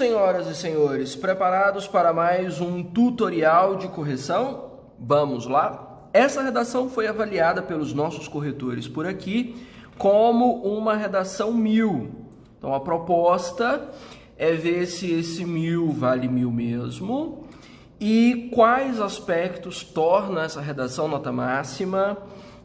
senhoras e senhores, preparados para mais um tutorial de correção? Vamos lá? Essa redação foi avaliada pelos nossos corretores por aqui como uma redação 1000. Então a proposta é ver se esse 1000 vale 1000 mesmo e quais aspectos tornam essa redação nota máxima,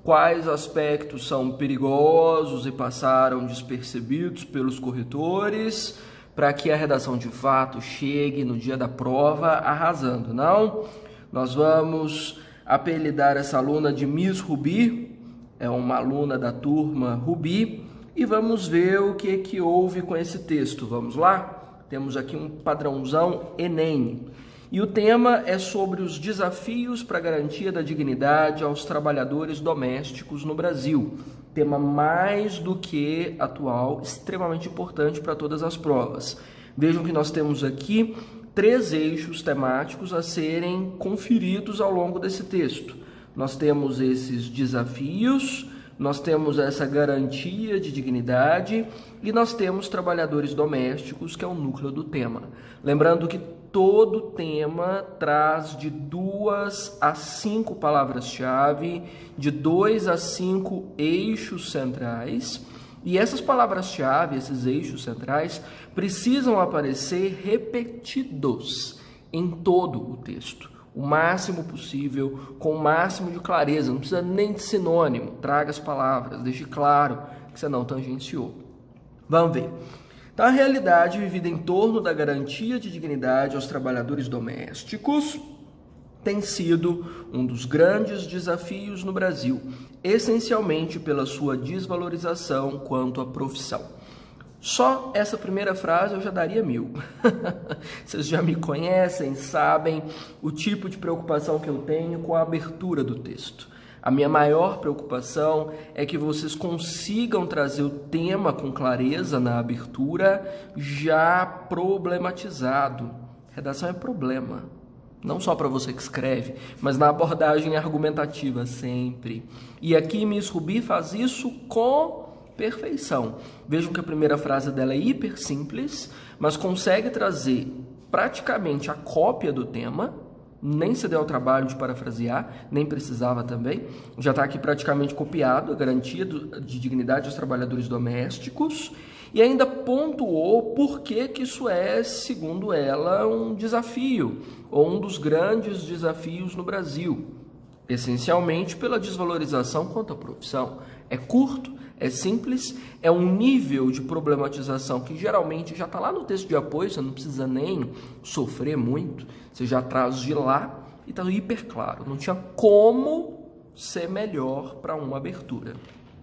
quais aspectos são perigosos e passaram despercebidos pelos corretores, para que a redação de fato chegue no dia da prova arrasando, não? Nós vamos apelidar essa aluna de Miss Rubi, é uma aluna da turma Rubi, e vamos ver o que houve com esse texto. Vamos lá? Temos aqui um padrãozão Enem. E o tema é sobre os desafios para a garantia da dignidade aos trabalhadores domésticos no Brasil. Tema mais do que atual, extremamente importante para todas as provas. Vejam que nós temos aqui 3 eixos temáticos a serem conferidos ao longo desse texto. Nós temos esses desafios, nós temos essa garantia de dignidade e nós temos trabalhadores domésticos, que é o núcleo do tema. Lembrando que todo tema traz de 2 a 5 palavras-chave, de 2 a 5 eixos centrais, e essas palavras-chave, esses eixos centrais, precisam aparecer repetidos em todo o texto, o máximo possível, com o máximo de clareza, não precisa nem de sinônimo, traga as palavras, deixe claro que você não tangenciou. Vamos ver. Então, a realidade vivida em torno da garantia de dignidade aos trabalhadores domésticos tem sido um dos grandes desafios no Brasil, essencialmente pela sua desvalorização quanto à profissão. Só essa primeira frase eu já daria 1000. Vocês já me conhecem, sabem o tipo de preocupação que eu tenho com a abertura do texto. A minha maior preocupação é que vocês consigam trazer o tema com clareza na abertura, já problematizado. Redação é problema, não só para você que escreve, mas na abordagem argumentativa sempre. E aqui Miss Rubi faz isso com perfeição. Vejam que a primeira frase dela é hiper simples, mas consegue trazer praticamente a cópia do tema. Nem se deu ao trabalho de parafrasear, nem precisava também. Já está aqui praticamente copiado, a garantia de dignidade aos trabalhadores domésticos, e ainda pontuou por que isso é, segundo ela, um desafio, ou um dos grandes desafios no Brasil. Essencialmente pela desvalorização quanto à profissão. É curto, é simples, é um nível de problematização que geralmente já está lá no texto de apoio, você não precisa nem sofrer muito, você já traz de lá e está hiper claro. Não tinha como ser melhor para uma abertura.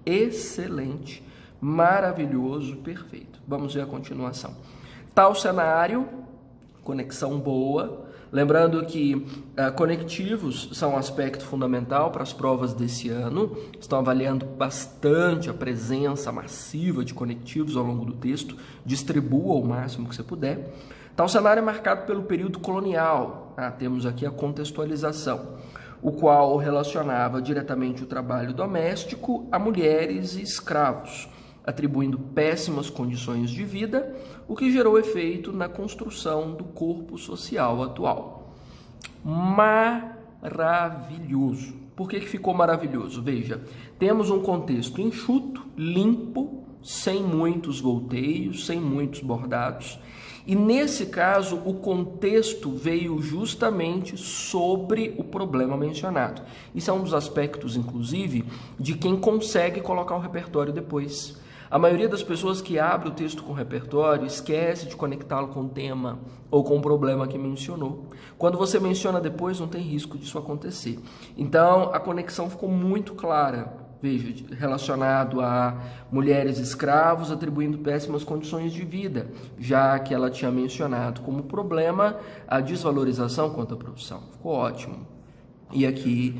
Excelente, maravilhoso, perfeito. Vamos ver a continuação. Tal cenário, conexão boa. Lembrando que conectivos são um aspecto fundamental para as provas desse ano. Estão avaliando bastante a presença massiva de conectivos ao longo do texto. Distribua o máximo que você puder. Tal cenário é marcado pelo período colonial. Temos aqui a contextualização, o qual relacionava diretamente o trabalho doméstico a mulheres e escravos, atribuindo péssimas condições de vida, o que gerou efeito na construção do corpo social atual. Maravilhoso. Por que ficou maravilhoso? Veja, temos um contexto enxuto, limpo, sem muitos volteios, sem muitos bordados, e nesse caso o contexto veio justamente sobre o problema mencionado. Isso é um dos aspectos, inclusive, de quem consegue colocar o repertório depois. A maioria das pessoas que abre o texto com repertório esquece de conectá-lo com o tema ou com o problema que mencionou. Quando você menciona depois, não tem risco disso acontecer. Então, a conexão ficou muito clara. Veja, relacionado a mulheres escravos atribuindo péssimas condições de vida, já que ela tinha mencionado como problema a desvalorização quanto à profissão. Ficou ótimo. E aqui,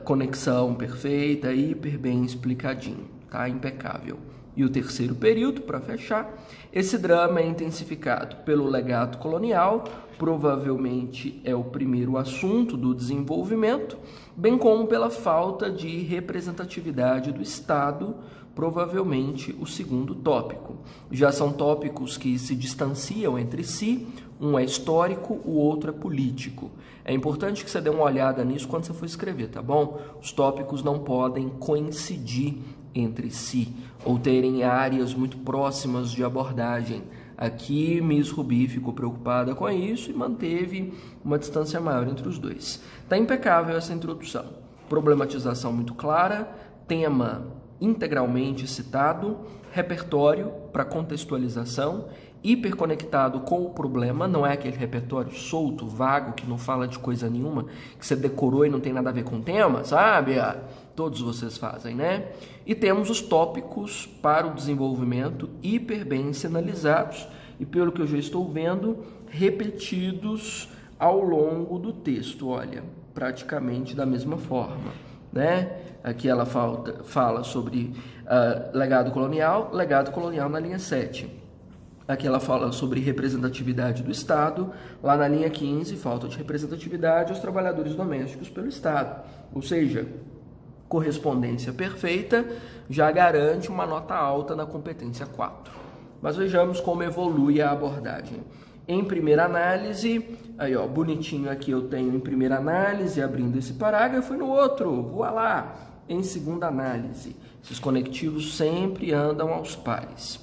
conexão perfeita, hiper bem explicadinho, tá? Impecável. E o terceiro período, para fechar, esse drama é intensificado pelo legado colonial, provavelmente é o primeiro assunto do desenvolvimento, bem como pela falta de representatividade do Estado Provavelmente o segundo tópico. Já são tópicos que se distanciam entre si, um é histórico, o outro é político. É importante que você dê uma olhada nisso quando você for escrever, tá bom? Os tópicos não podem coincidir entre si ou terem áreas muito próximas de abordagem. Aqui, Miss Rubi ficou preocupada com isso e manteve uma distância maior entre os dois. Está impecável essa introdução. Problematização muito clara, tema integralmente citado, repertório para contextualização, hiperconectado com o problema, não é aquele repertório solto, vago, que não fala de coisa nenhuma, que você decorou e não tem nada a ver com o tema, sabe? Todos vocês fazem, né? E temos os tópicos para o desenvolvimento hiper bem sinalizados e, pelo que eu já estou vendo, repetidos ao longo do texto, olha, praticamente da mesma forma. Né? Aqui ela fala sobre legado colonial na linha 7. Aqui ela fala sobre representatividade do Estado, lá na linha 15, falta de representatividade aos trabalhadores domésticos pelo Estado. Ou seja, correspondência perfeita já garante uma nota alta na competência 4. Mas vejamos como evolui a abordagem. Em primeira análise, aí ó, bonitinho aqui eu tenho em primeira análise, abrindo esse parágrafo, e no outro, voa lá, em segunda análise. Esses conectivos sempre andam aos pares.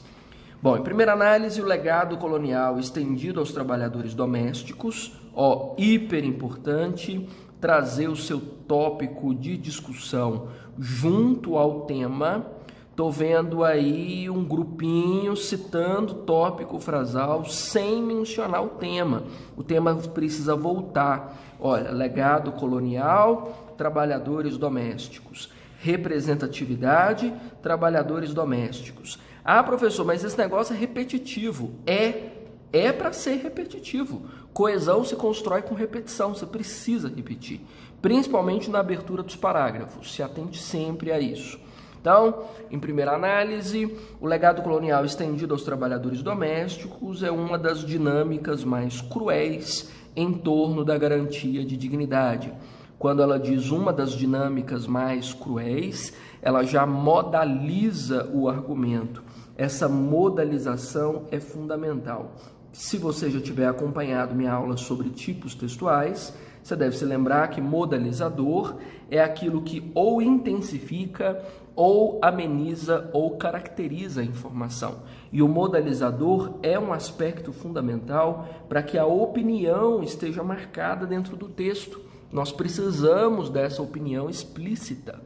Bom, em primeira análise, o legado colonial estendido aos trabalhadores domésticos, ó, hiper importante, trazer o seu tópico de discussão junto ao tema. Estou vendo aí um grupinho citando tópico frasal sem mencionar o tema. O tema precisa voltar. Olha, legado colonial, trabalhadores domésticos. Representatividade, trabalhadores domésticos. Ah, professor, mas esse negócio é repetitivo. É para ser repetitivo. Coesão se constrói com repetição, você precisa repetir. Principalmente na abertura dos parágrafos. Se atente sempre a isso. Então, em primeira análise, o legado colonial estendido aos trabalhadores domésticos é uma das dinâmicas mais cruéis em torno da garantia de dignidade. Quando ela diz uma das dinâmicas mais cruéis, ela já modaliza o argumento. Essa modalização é fundamental. Se você já tiver acompanhado minha aula sobre tipos textuais, você deve se lembrar que modalizador é aquilo que ou intensifica, ou ameniza, ou caracteriza a informação. E o modalizador é um aspecto fundamental para que a opinião esteja marcada dentro do texto. Nós precisamos dessa opinião explícita.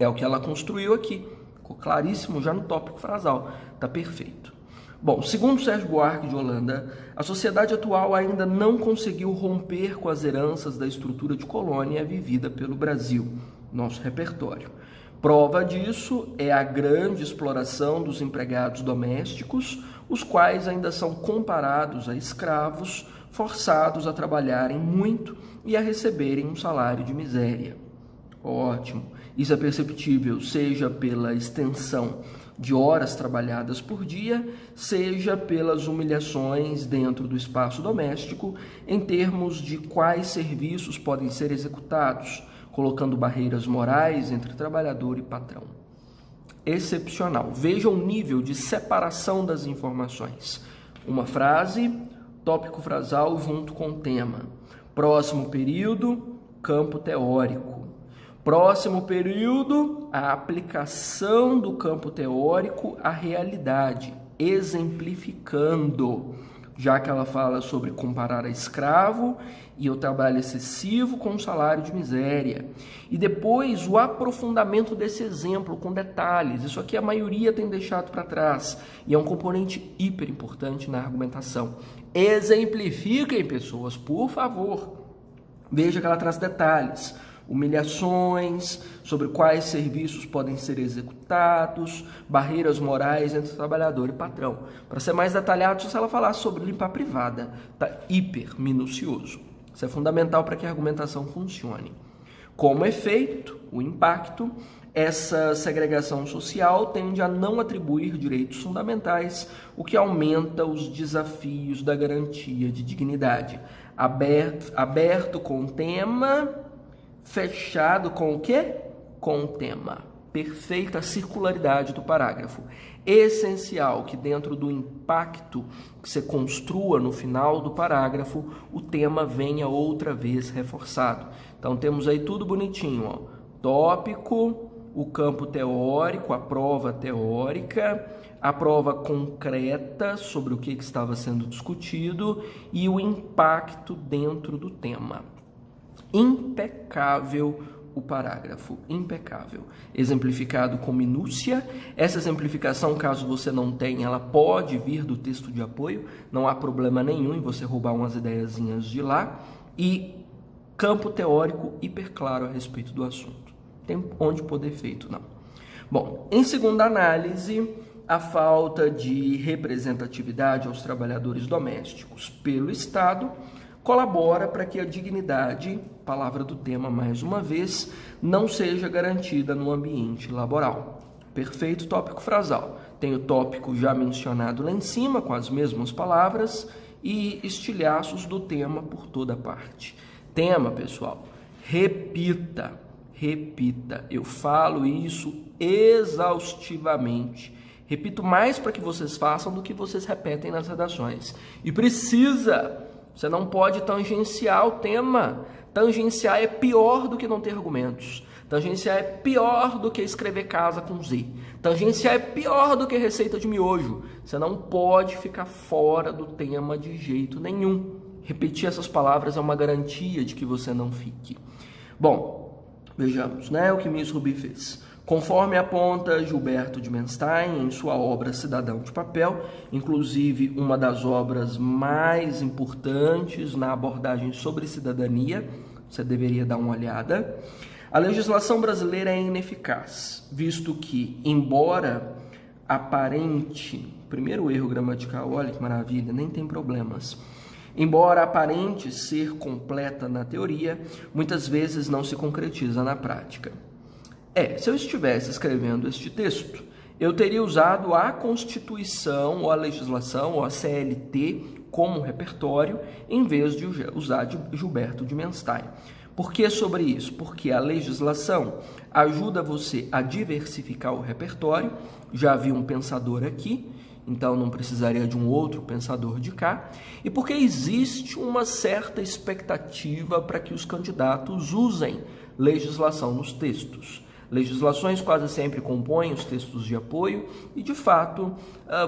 É o que ela construiu aqui. Ficou claríssimo já no tópico frasal. Está perfeito. Bom, segundo Sérgio Buarque de Holanda, a sociedade atual ainda não conseguiu romper com as heranças da estrutura de colônia vivida pelo Brasil, nosso repertório. Prova disso é a grande exploração dos empregados domésticos, os quais ainda são comparados a escravos, forçados a trabalharem muito e a receberem um salário de miséria. Ótimo! Isso é perceptível, seja pela extensão de horas trabalhadas por dia, seja pelas humilhações dentro do espaço doméstico, em termos de quais serviços podem ser executados, colocando barreiras morais entre trabalhador e patrão. Excepcional. Veja o nível de separação das informações. Uma frase, tópico frasal junto com o tema. Próximo período, campo teórico. Próximo período, a aplicação do campo teórico à realidade, exemplificando, já que ela fala sobre comparar a escravo e o trabalho excessivo com o salário de miséria. E depois o aprofundamento desse exemplo com detalhes. Isso aqui a maioria tem deixado para trás e é um componente hiper importante na argumentação. Exemplifiquem, pessoas, por favor. Veja que ela traz detalhes. Humilhações, sobre quais serviços podem ser executados, barreiras morais entre trabalhador e patrão. Para ser mais detalhado, se ela falar sobre limpar privada, tá hiper minucioso. Isso é fundamental para que a argumentação funcione. Como efeito, o impacto, essa segregação social tende a não atribuir direitos fundamentais, o que aumenta os desafios da garantia de dignidade. Aberto com o tema... Fechado com o quê? Com o tema. perfeita a circularidade do parágrafo. Essencial que dentro do impacto que você construa no final do parágrafo, o tema venha outra vez reforçado. Então temos aí tudo bonitinho, ó. Tópico, o campo teórico, a prova teórica, a prova concreta sobre o que estava sendo discutido e o impacto dentro do tema. Impecável o parágrafo, impecável. Exemplificado com minúcia. Essa exemplificação, caso você não tenha, ela pode vir do texto de apoio, não há problema nenhum em você roubar umas ideiazinhas de lá. E campo teórico hiperclaro a respeito do assunto. Tem onde poder feito, não. Bom, em segunda análise, a falta de representatividade aos trabalhadores domésticos pelo Estado colabora para que a dignidade, palavra do tema mais uma vez, não seja garantida no ambiente laboral. Perfeito tópico frasal. Tem o tópico já mencionado lá em cima, com as mesmas palavras, e estilhaços do tema por toda parte. Tema, pessoal, repita, repita. Eu falo isso exaustivamente. Repito mais para que vocês façam do que vocês repetem nas redações. E precisa... Você não pode tangenciar o tema. Tangenciar é pior do que não ter argumentos. Tangenciar é pior do que escrever casa com Z. Tangenciar é pior do que receita de miojo. Você não pode ficar fora do tema de jeito nenhum. Repetir essas palavras é uma garantia de que você não fique. Bom, vejamos, né, o que Miss Ruby fez. Conforme aponta Gilberto de Menstein em sua obra Cidadão de Papel, inclusive uma das obras mais importantes na abordagem sobre cidadania, você deveria dar uma olhada, a legislação brasileira é ineficaz, visto que, embora aparente, primeiro erro gramatical, olha que maravilha, nem tem problemas, embora aparente ser completa na teoria, muitas vezes não se concretiza na prática. Se eu estivesse escrevendo este texto, eu teria usado a Constituição, ou a legislação, ou a CLT como repertório, em vez de usar Gilberto de Menstein. Por que sobre isso? Porque a legislação ajuda você a diversificar o repertório, já vi um pensador aqui, então não precisaria de um outro pensador de cá, e porque existe uma certa expectativa para que os candidatos usem legislação nos textos. Legislações quase sempre compõem os textos de apoio e, de fato,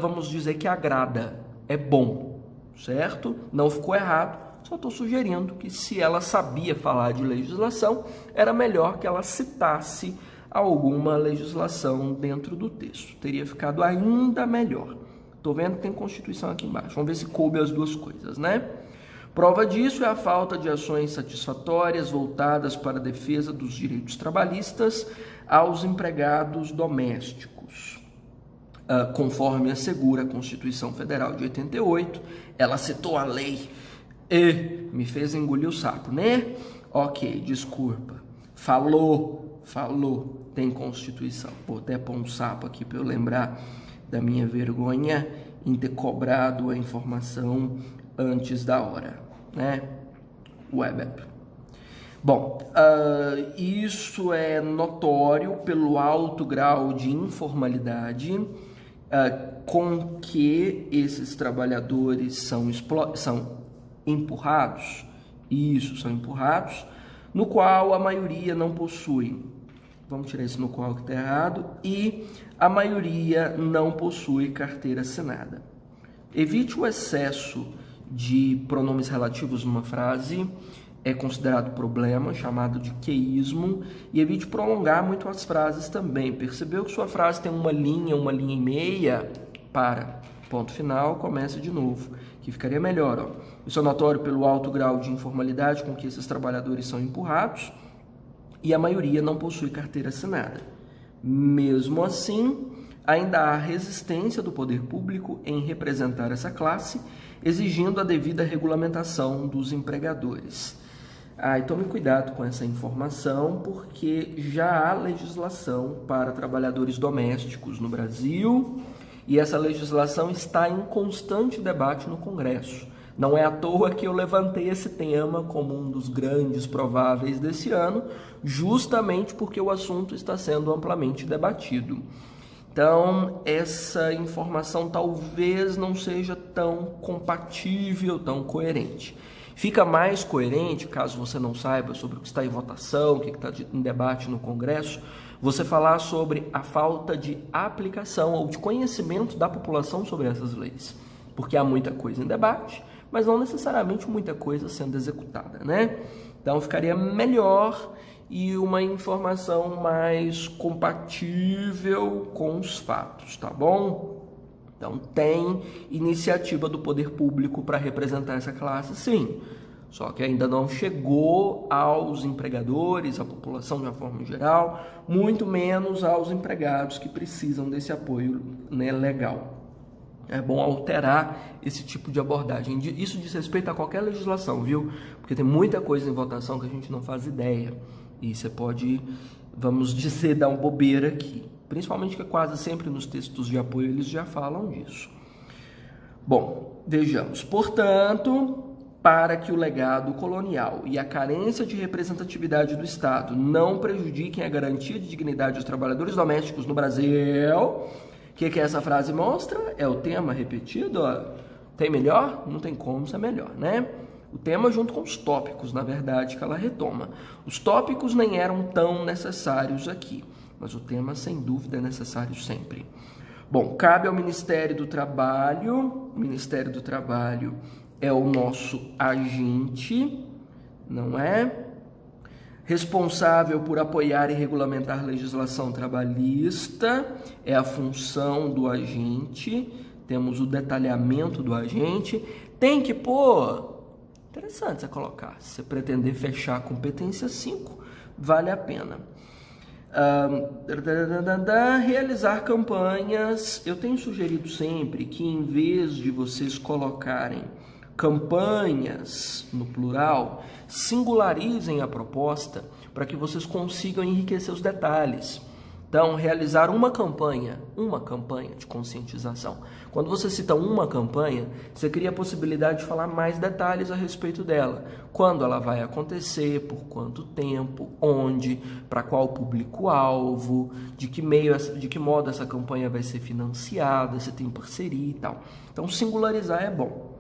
vamos dizer que agrada, é bom, certo? Não ficou errado, só estou sugerindo que se ela sabia falar de legislação, era melhor que ela citasse alguma legislação dentro do texto. Teria ficado ainda melhor. Estou vendo que tem Constituição aqui embaixo. Vamos ver se coube as duas coisas, né? Prova disso é a falta de ações satisfatórias voltadas para a defesa dos direitos trabalhistas aos empregados domésticos. Conforme assegura a Constituição Federal de 88, ela citou a lei e me fez engolir o sapo, né? Ok, desculpa. Falou, tem Constituição. Vou até pôr um sapo aqui para eu lembrar da minha vergonha em ter cobrado a informação antes da hora, né? Web. Bom, isso é notório pelo alto grau de informalidade com que esses trabalhadores são empurrados, são empurrados, no qual a maioria não possui, vamos tirar esse no qual que está errado, e a maioria não possui carteira assinada. Evite o excesso de pronomes relativos numa frase, é considerado problema, chamado de queísmo, e evite prolongar muito as frases também. Percebeu que sua frase tem uma linha e meia? Para. Ponto final, comece de novo, que ficaria melhor. Ó. Isso é notório pelo alto grau de informalidade com que esses trabalhadores são empurrados, e a maioria não possui carteira assinada. Mesmo assim, ainda há resistência do poder público em representar essa classe, exigindo a devida regulamentação dos empregadores. E tome cuidado com essa informação, porque já há legislação para trabalhadores domésticos no Brasil, e essa legislação está em constante debate no Congresso. Não é à toa que eu levantei esse tema como um dos grandes prováveis desse ano, justamente porque o assunto está sendo amplamente debatido. Então, essa informação talvez não seja tão compatível, tão coerente. Fica mais coerente, caso você não saiba sobre o que está em votação, o que está em debate no Congresso, você falar sobre a falta de aplicação ou de conhecimento da população sobre essas leis. Porque há muita coisa em debate, mas não necessariamente muita coisa sendo executada, né? Então, ficaria melhor e uma informação mais compatível com os fatos, tá bom? Então, tem iniciativa do poder público para representar essa classe, sim. Só que ainda não chegou aos empregadores, à população de uma forma geral, muito menos aos empregados que precisam desse apoio, né, legal. É bom alterar esse tipo de abordagem. Isso diz respeito a qualquer legislação, viu? Porque tem muita coisa em votação que a gente não faz ideia. E você pode, vamos dizer, dar uma bobeira aqui. Principalmente que quase sempre nos textos de apoio eles já falam disso. Bom, vejamos. Portanto, para que o legado colonial e a carência de representatividade do Estado não prejudiquem a garantia de dignidade dos trabalhadores domésticos no Brasil, o que essa frase mostra? É o tema repetido, ó. Tem melhor? Não tem como ser melhor, né? O tema junto com os tópicos, na verdade, que ela retoma. Os tópicos nem eram tão necessários aqui, mas o tema, sem dúvida, é necessário sempre. Bom, cabe ao Ministério do Trabalho. O Ministério do Trabalho é o nosso agente, não é? Responsável por apoiar e regulamentar legislação trabalhista, é a função do agente. Temos o detalhamento do agente. Tem que pôr... Interessante você colocar. Se você pretender fechar a competência 5, vale a pena. Realizar campanhas. Eu tenho sugerido sempre que, em vez de vocês colocarem campanhas no plural, singularizem a proposta para que vocês consigam enriquecer os detalhes. Então, realizar uma campanha de conscientização. Quando você cita uma campanha, você cria a possibilidade de falar mais detalhes a respeito dela. Quando ela vai acontecer, por quanto tempo, onde, para qual público-alvo, de que modo essa campanha vai ser financiada, se tem parceria e tal. Então, singularizar é bom.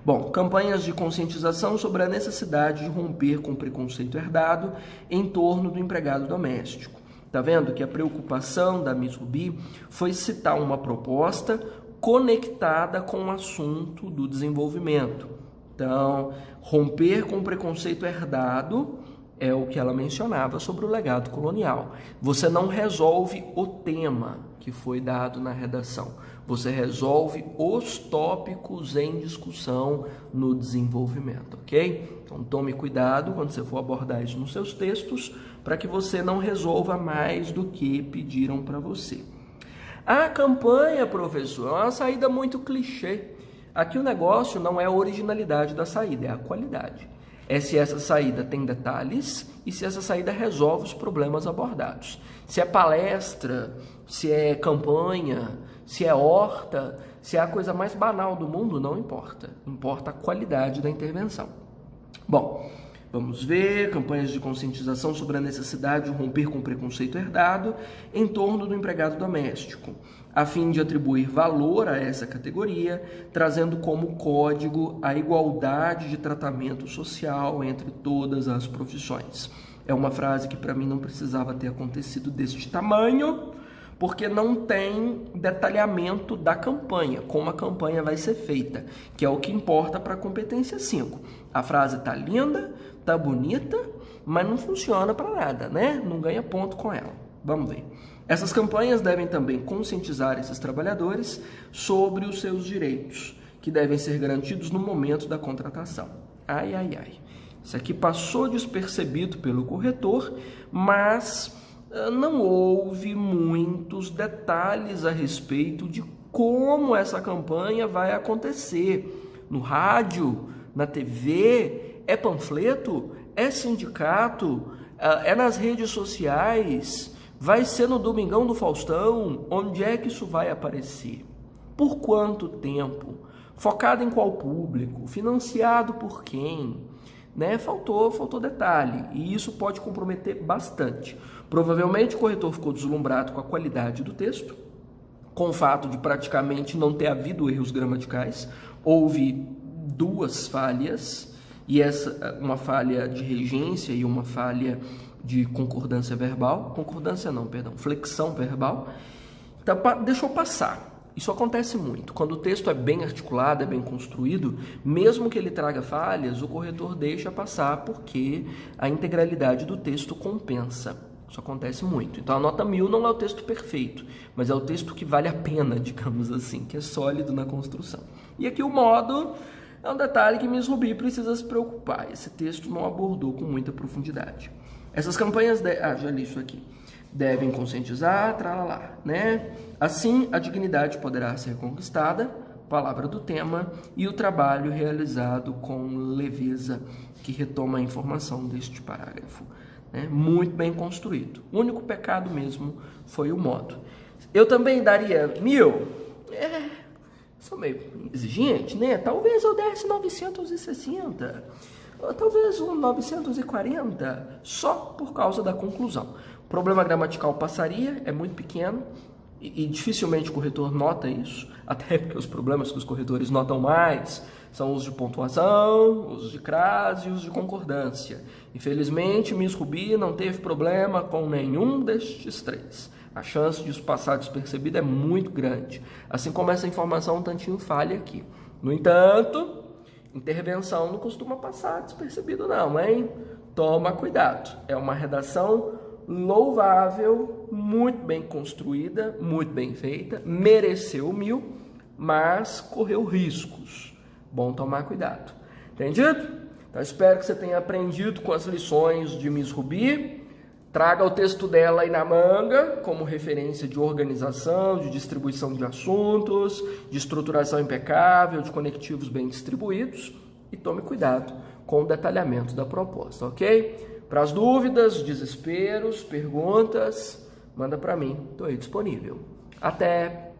Bom, campanhas de conscientização sobre a necessidade de romper com o preconceito herdado em torno do empregado doméstico. Tá vendo que a preocupação da Miss Rubi foi citar uma proposta conectada com o assunto do desenvolvimento. Então, romper com o preconceito herdado é o que ela mencionava sobre o legado colonial. Você não resolve o tema que foi dado na redação. Você resolve os tópicos em discussão no desenvolvimento, ok? Então, tome cuidado quando você for abordar isso nos seus textos, para que você não resolva mais do que pediram para você. A campanha, professor, é uma saída muito clichê. Aqui o negócio não é a originalidade da saída, é a qualidade. É se essa saída tem detalhes e se essa saída resolve os problemas abordados. Se é palestra, se é campanha, se é horta, se é a coisa mais banal do mundo, não importa. Importa a qualidade da intervenção. Bom, vamos ver, campanhas de conscientização sobre a necessidade de romper com o preconceito herdado em torno do empregado doméstico, a fim de atribuir valor a essa categoria, trazendo como código a igualdade de tratamento social entre todas as profissões. É uma frase que para mim não precisava ter acontecido deste tamanho, porque não tem detalhamento da campanha, como a campanha vai ser feita, que é o que importa para a competência 5. A frase tá linda, tá bonita, mas não funciona para nada, né? Não ganha ponto com ela. Vamos ver. Essas campanhas devem também conscientizar esses trabalhadores sobre os seus direitos, que devem ser garantidos no momento da contratação. Ai, ai, ai. Isso aqui passou despercebido pelo corretor, mas não houve muitos detalhes a respeito de como essa campanha vai acontecer. No rádio, na TV, é panfleto, é sindicato, é nas redes sociais, vai ser no Domingão do Faustão, onde é que isso vai aparecer? por quanto tempo, focado em qual público, financiado por quem, né? Faltou detalhe, e isso pode comprometer bastante. Provavelmente o corretor ficou deslumbrado com a qualidade do texto, com o fato de praticamente não ter havido erros gramaticais. Houve 2 falhas, e uma falha de regência e uma falha de concordância verbal, flexão verbal. Então, deixou passar. Isso acontece muito. Quando o texto é bem articulado, é bem construído, mesmo que ele traga falhas, o corretor deixa passar porque a integralidade do texto compensa. Isso acontece muito. Então, a nota 1000 não é o texto perfeito, mas é o texto que vale a pena, digamos assim, que é sólido na construção. E aqui o modo é um detalhe que Miss Ruby precisa se preocupar. Esse texto não abordou com muita profundidade. Essas campanhas... já li isso aqui. Devem conscientizar, tralalá, né? Assim, a dignidade poderá ser conquistada, palavra do tema, e o trabalho realizado com leveza, que retoma a informação deste parágrafo. Né? Muito bem construído. O único pecado mesmo foi o modo. Eu também daria 1000. Sou meio exigente, né? Talvez eu desse 960. Ou talvez um 940, só por causa da conclusão. O problema gramatical passaria, é muito pequeno, e dificilmente o corretor nota isso, até porque os problemas que os corretores notam mais são os de pontuação, os de crase e os de concordância. Infelizmente, Miss Ruby não teve problema com nenhum destes 3. A chance de isso passar despercebido é muito grande, assim como essa informação um tantinho falha aqui. No entanto, intervenção não costuma passar despercebido não, hein? Toma cuidado. É uma redação louvável, muito bem construída, muito bem feita, mereceu 1000, mas correu riscos. Bom tomar cuidado. Entendido? Então espero que você tenha aprendido com as lições de Miss Ruby. Traga o texto dela aí na manga, como referência de organização, de distribuição de assuntos, de estruturação impecável, de conectivos bem distribuídos. E tome cuidado com o detalhamento da proposta, ok? Para as dúvidas, desesperos, perguntas, manda para mim, estou aí disponível. Até!